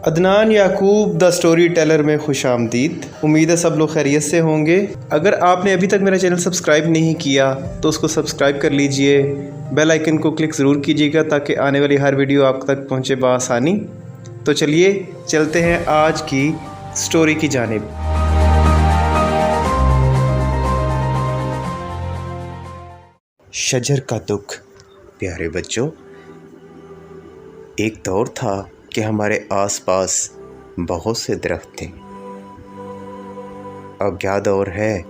عدنان یعقوب دا story tailor میں خوش آمدید۔ امید ہے سب لوگ خیریت سے ہوں گے۔ اگر آپ نے ابھی تک میرا چینل سبسکرائب نہیں کیا تو اس کو سبسکرائب کر لیجئے، بیل آئیکن کو کلک ضرور کیجیے گا تاکہ آنے والی ہر ویڈیو آپ تک پہنچے بآسانی۔ تو چلیے چلتے ہیں آج کی سٹوری کی جانب۔ شجر کا دکھ۔ پیارے بچوں، ایک دور تھا کہ ہمارے آس پاس بہت سے درخت تھے۔ اب کیا دور ہے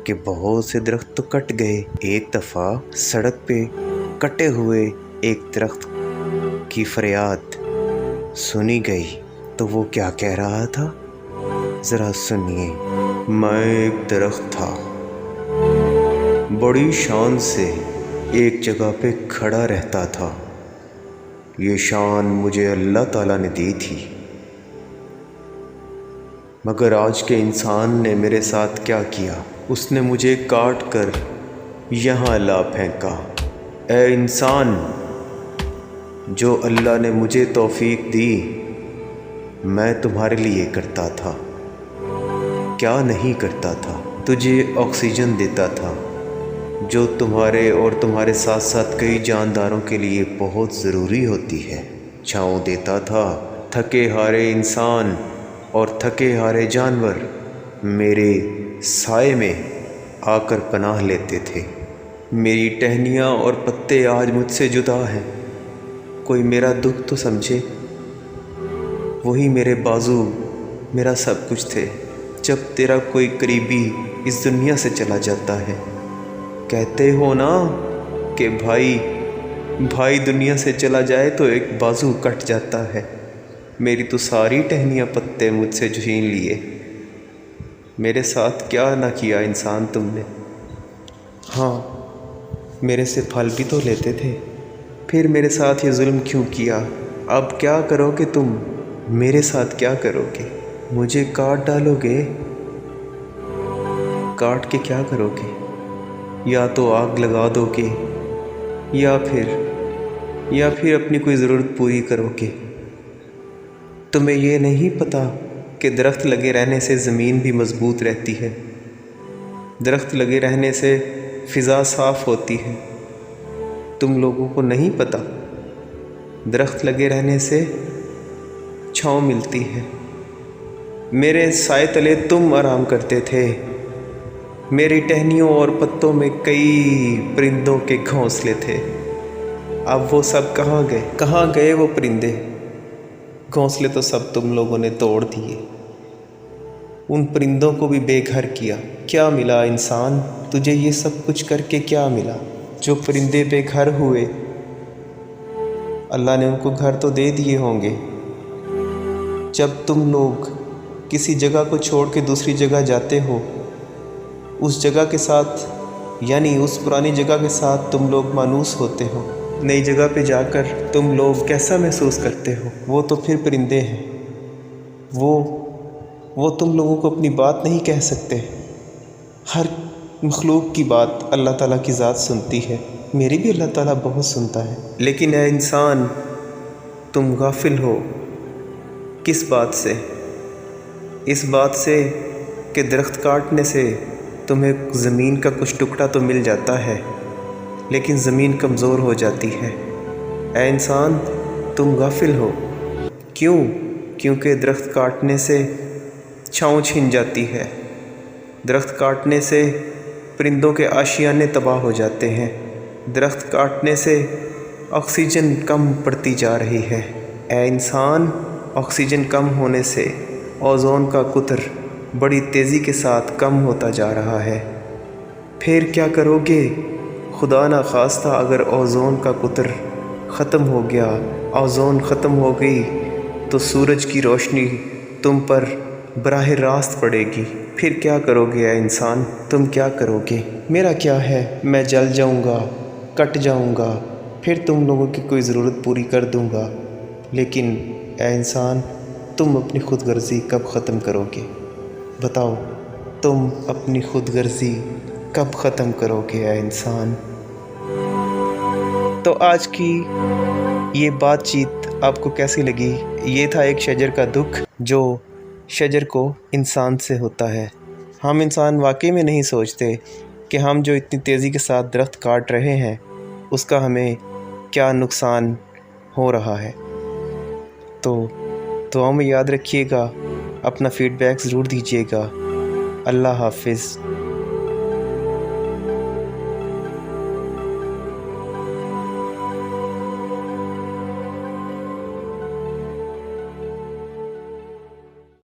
کہ بہت سے درخت تو کٹ گئے۔ ایک دفعہ سڑک پہ کٹے ہوئے ایک درخت کی فریاد سنی گئی تو وہ کیا کہہ رہا تھا، ذرا سنیے۔ میں ایک درخت تھا، بڑی شان سے ایک جگہ پہ کھڑا رہتا تھا۔ یہ شان مجھے اللہ تعالیٰ نے دی تھی، مگر آج کے انسان نے میرے ساتھ کیا کیا، اس نے مجھے کاٹ کر یہاں لا پھینکا۔ اے انسان، جو اللہ نے مجھے توفیق دی میں تمہارے لیے کرتا تھا، کیا نہیں کرتا تھا؟ تجھے آکسیجن دیتا تھا جو تمہارے اور تمہارے ساتھ ساتھ کئی جانداروں کے لیے بہت ضروری ہوتی ہے۔ چھاؤں دیتا تھا، تھکے ہارے انسان اور تھکے ہارے جانور میرے سائے میں آ کر پناہ لیتے تھے۔ میری ٹہنیاں اور پتے آج مجھ سے جدا ہیں، کوئی میرا دکھ تو سمجھے۔ وہی میرے بازو میرا سب کچھ تھے۔ جب تیرا کوئی قریبی اس دنیا سے چلا جاتا ہے، کہتے ہو نا کہ بھائی دنیا سے چلا جائے تو ایک بازو کٹ جاتا ہے۔ میری تو ساری ٹہنیاں پتے مجھ سے چھین لیے۔ میرے ساتھ کیا نہ کیا انسان تم نے۔ ہاں، میرے سے پھل بھی تو لیتے تھے، پھر میرے ساتھ یہ ظلم کیوں کیا؟ اب کیا کرو گے تم؟ میرے ساتھ کیا کرو گے؟ مجھے کاٹ ڈالو گے؟ کاٹ کے کیا کرو گے؟ یا تو آگ لگا دو گے یا پھر اپنی کوئی ضرورت پوری کرو گے۔ تمہیں یہ نہیں پتہ کہ درخت لگے رہنے سے زمین بھی مضبوط رہتی ہے، درخت لگے رہنے سے فضا صاف ہوتی ہے۔ تم لوگوں کو نہیں پتہ، درخت لگے رہنے سے چھاؤں ملتی ہے۔ میرے سائے تلے تم آرام کرتے تھے، میری ٹہنیوں اور پتوں میں کئی پرندوں کے گھونسلے تھے۔ اب وہ سب کہاں گئے وہ پرندے؟ گھونسلے تو سب تم لوگوں نے توڑ دیے، ان پرندوں کو بھی بے گھر کیا۔ کیا ملا انسان تجھے یہ سب کچھ کر کے؟ کیا ملا؟ جو پرندے بے گھر ہوئے، اللہ نے ان کو گھر تو دے دیے ہوں گے۔ جب تم لوگ کسی جگہ کو چھوڑ کے دوسری جگہ جاتے ہو، اس جگہ کے ساتھ یعنی اس پرانی جگہ کے ساتھ تم لوگ مانوس ہوتے ہو۔ نئی جگہ پہ جا کر تم لوگ کیسا محسوس کرتے ہو؟ وہ تو پھر پرندے ہیں، وہ تم لوگوں کو اپنی بات نہیں کہہ سکتے۔ ہر مخلوق کی بات اللہ تعالیٰ کی ذات سنتی ہے، میری بھی اللہ تعالیٰ بہت سنتا ہے۔ لیکن اے انسان، تم غافل ہو۔ کس بات سے؟ اس بات سے کہ درخت کاٹنے سے تمہیں زمین کا کچھ ٹکڑا تو مل جاتا ہے، لیکن زمین کمزور ہو جاتی ہے۔ اے انسان، تم غافل ہو۔ کیوں؟ کیونکہ درخت کاٹنے سے چھاؤں چھن جاتی ہے، درخت کاٹنے سے پرندوں کے آشیانے تباہ ہو جاتے ہیں، درخت کاٹنے سے آکسیجن کم پڑتی جا رہی ہے۔ اے انسان، آکسیجن کم ہونے سے اوزون کا قطر بڑی تیزی کے ساتھ کم ہوتا جا رہا ہے۔ پھر کیا کرو گے؟ خدا نہ خواستہ اگر اوزون کا قطر ختم ہو گیا، اوزون ختم ہو گئی تو سورج کی روشنی تم پر براہ راست پڑے گی۔ پھر کیا کرو گے اے انسان؟ تم کیا کرو گے؟ میرا کیا ہے، میں جل جاؤں گا، کٹ جاؤں گا، پھر تم لوگوں کی کوئی ضرورت پوری کر دوں گا۔ لیکن اے انسان، تم اپنی خود غرضی کب ختم کرو گے؟ بتاؤ، تم اپنی خود غرضی کب ختم کرو گے اے انسان؟ تو آج کی یہ بات چیت آپ کو کیسی لگی؟ یہ تھا ایک شجر کا دکھ جو شجر کو انسان سے ہوتا ہے۔ ہم انسان واقعی میں نہیں سوچتے کہ ہم جو اتنی تیزی کے ساتھ درخت کاٹ رہے ہیں اس کا ہمیں کیا نقصان ہو رہا ہے۔ تو دعاؤں میں یاد رکھیے گا، اپنا فیڈ بیک ضرور دیجیے گا۔ اللہ حافظ۔